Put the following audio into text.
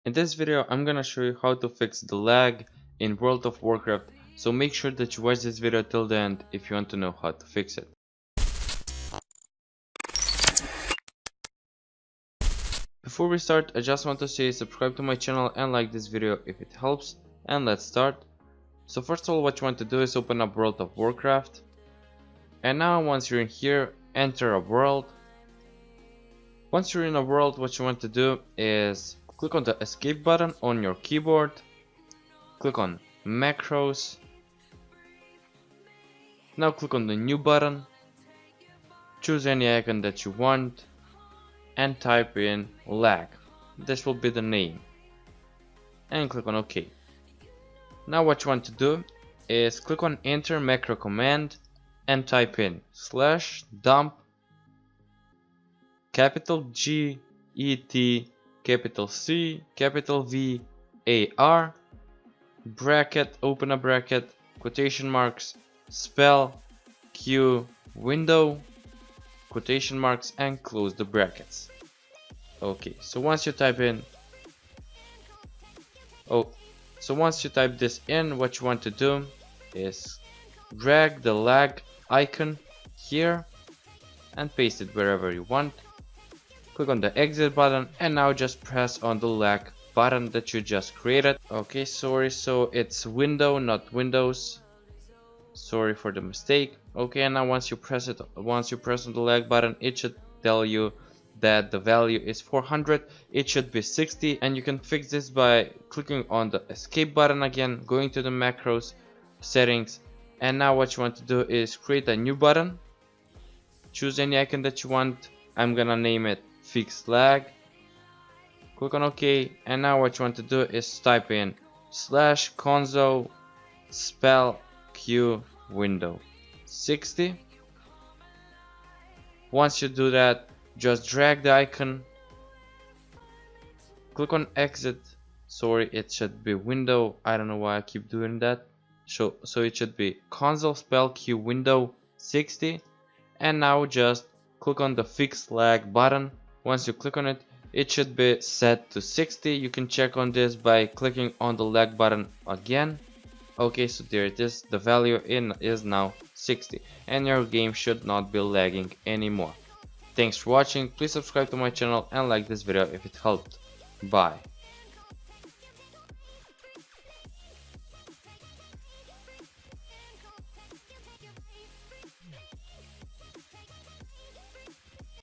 In this video, I'm gonna show you how to fix the lag in World of Warcraft, so make sure that you watch this video till the end if you want to know how to fix it. Before we start, I just want to say subscribe to my channel and like this video if it helps, and let's start. So first of all, what you want to do is open up World of Warcraft, and now once you're in here, enter a world. Once you're in a world, what you want to do is click on the escape button on your keyboard, click on macros, now click on the new button, choose any icon that you want and type in lag. This will be the name and click on OK. Now what you want to do is click on enter macro command and type in /dump capital G E T capital C capital V A R bracket, open a bracket, quotation marks, spell Q window, quotation marks, and close the brackets. Okay, so once you type this in, what you want to do is drag the lag icon here and paste it wherever you want. Click on the exit button and now just press on the lag button that you just created. Okay, sorry, so it's window, not Windows. Sorry for the mistake. Okay, and now once you press on the lag button, it should tell you that the value is 400. It should be 60, and you can fix this by clicking on the escape button again, going to the macros, settings, and now what you want to do is create a new button. Choose any icon that you want. I'm gonna name it fix lag. Click on OK, and now what you want to do is type in /console spell Q window 60. Once you do that, just drag the icon, click on exit. Sorry, it should be window. I don't know why I keep doing that. So it should be console spell Q window 60, and now just click on the fix lag button. Once you click on it, it should be set to 60. You can check on this by clicking on the lag button again. Okay, so there it is. The value is now 60 and your game should not be lagging anymore. Thanks for watching. Please subscribe to my channel and like this video if it helped. Bye.